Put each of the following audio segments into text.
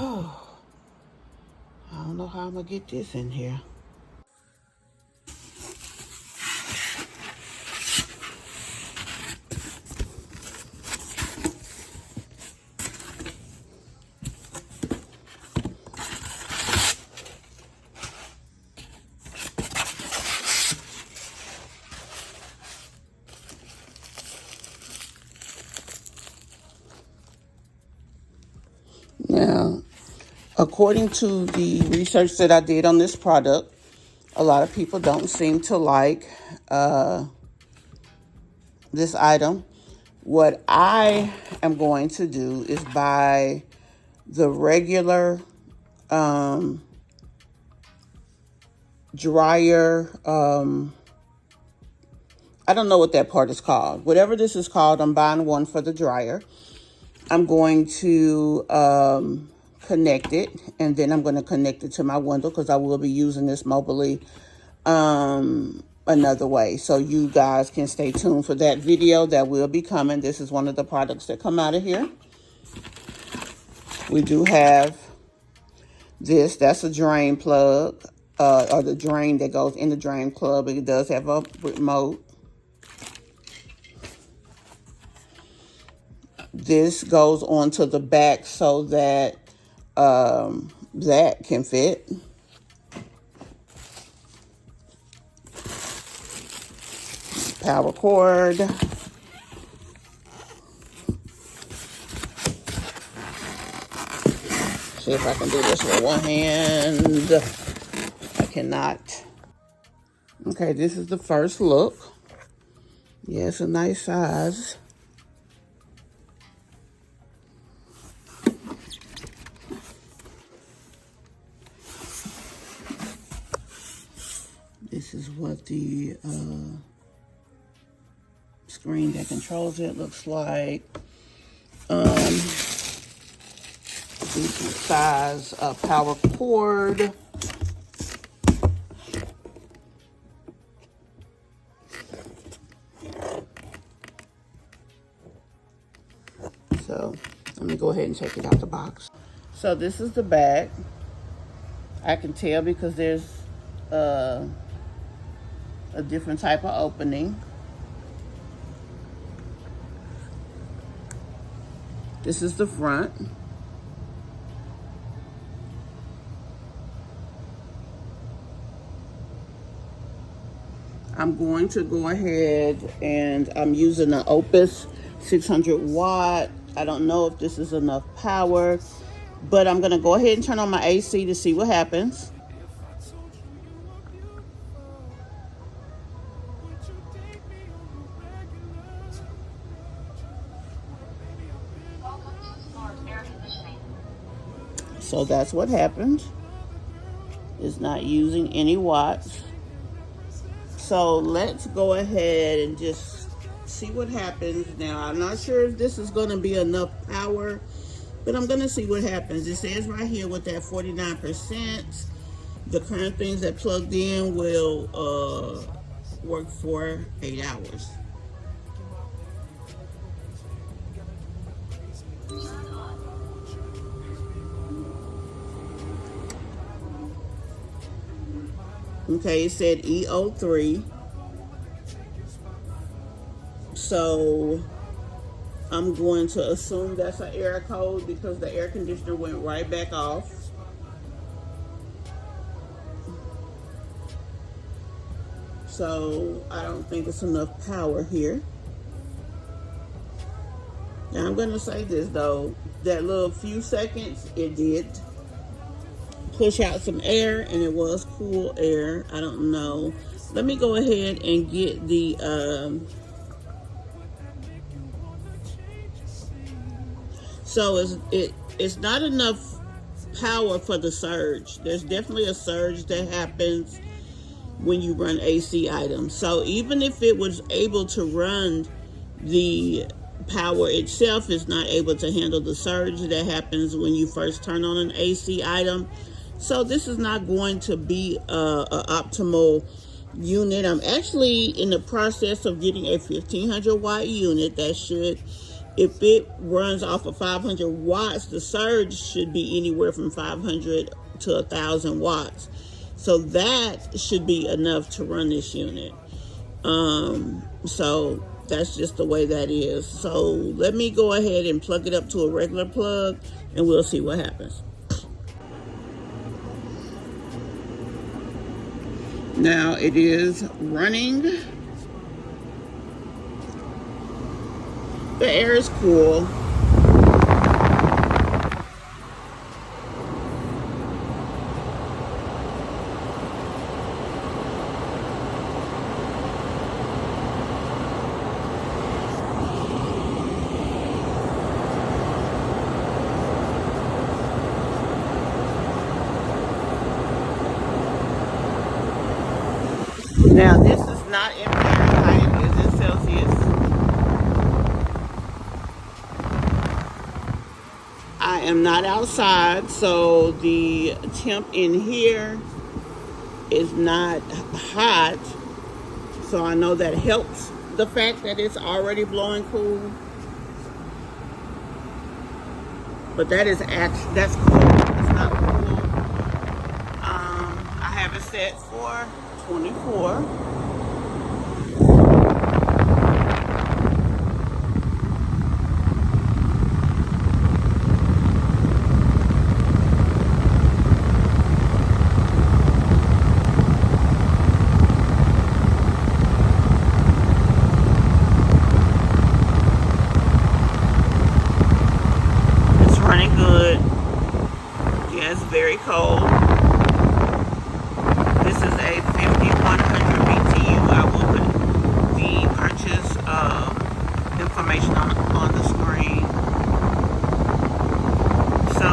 Oh, I don't know how I'm gonna get this in here. Now, according to the research that I did on this product, a lot of people don't seem to like this item. What I am going to do is buy the regular dryer. I don't know what that part is called. Whatever this is called, I'm buying one for the dryer. I'm going to connect it, and then I'm going to connect it to my window because I will be using this mobily another way. So you guys can stay tuned for that video that will be coming. This is one of the products that come out of here. We do have this. That's a drain plug, or the drain that goes in the drain plug. It does have a remote. This goes onto the back so that that can fit. Power cord. See if I can do this with one hand. I cannot. Okay, this is the first look. Yeah, it's a nice size. This is what the screen that controls it looks like. Decent size power cord. So let me go ahead and take it out the box. So this is the back. I can tell because there's a different type of opening. This is the front. I'm going to go ahead and I'm using an Opus 600 watt. I don't know if this is enough power, but I'm going to go ahead and turn on my AC to see what happens. So that's what happened. It's not using any watts. So let's go ahead and just see what happens. Now, I'm not sure if this is going to be enough power, but I'm going to see what happens. It says right here with that 49%, the current things that plugged in will work for 8 hours. Okay, it said E03. So I'm going to assume that's an error code because the air conditioner went right back off. So I don't think it's enough power here. Now I'm going to say this though, that little few seconds, it did push out some air and it was cool air. I don't know. Let me go ahead and get the so it's not enough power for the surge. There's definitely a surge that happens when you run AC items. So even if it was able to run, the power itself is not able to handle the surge that happens when you first turn on an AC item. So this is not going to be a optimal unit. I'm actually in the process of getting a 1500 watt unit that should If it runs off of 500 watts, the surge should be anywhere from 500 to 1,000 watts. So that should be enough to run this unit. So that's just the way that is. So let me go ahead and plug it up to a regular plug and we'll see what happens. Now it is running. The air is cool. Now this is not in Fahrenheit, it is in Celsius. I am not outside, so the temp in here is not hot. So I know that helps the fact that it's already blowing cool. But that's cool. It's not cool. I have it set for 24. It's running good. Yeah, it's very cold. This is a 5100 BTU. I will put the purchase information on the screen. So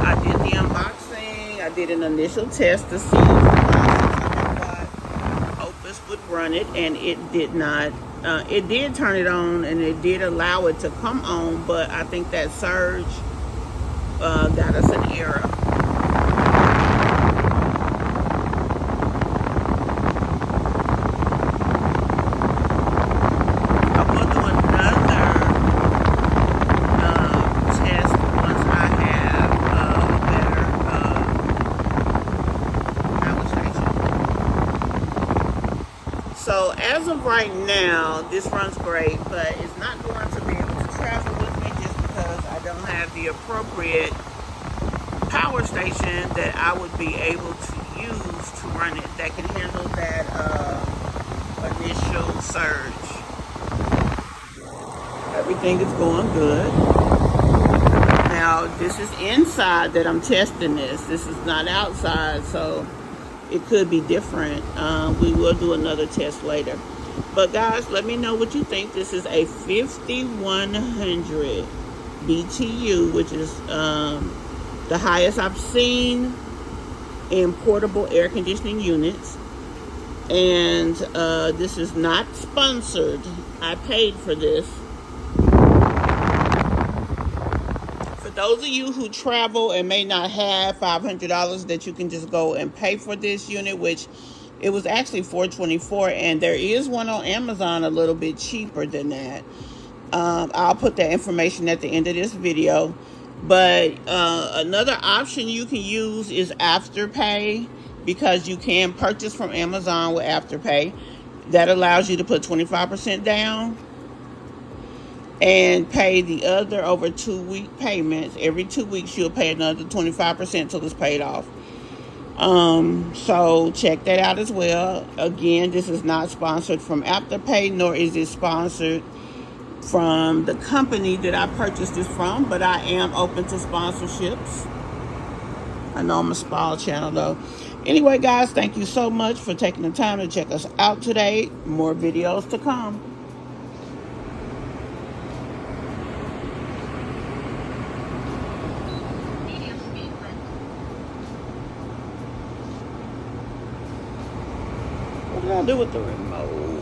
I did the unboxing. I did an initial test to see if my 600 watt Opus would run it, and it did not. It did turn it on, and it did allow it to come on, but I think that surge got us an error. So as of right now, this runs great, but it's not going to be able to travel with me just because I don't have the appropriate power station that I would be able to use to run it that can handle that initial surge. Everything is going good. Now this is inside that I'm testing this. This is not outside, so it could be different. We will do another test later. But guys, let me know what you think. This is a 5100 BTU, which is the highest I've seen in portable air conditioning units. And this is not sponsored. I paid for this. Those of you who travel and may not have $500 that you can just go and pay for this unit, which it was actually $424, and there is one on Amazon a little bit cheaper than that. I'll put that information at the end of this video. But another option you can use is Afterpay, because you can purchase from Amazon with Afterpay. That allows you to put 25% down and pay the other over 2-week payments. Every 2 weeks you'll pay another 25% till it's paid off. So check that out as well. Again, this is not sponsored from Afterpay, nor is it sponsored from the company that I purchased this from, but I am open to sponsorships. I know I'm a small channel though. Anyway guys, thank you so much for taking the time to check us out today. More videos to come. What did I do with the remote?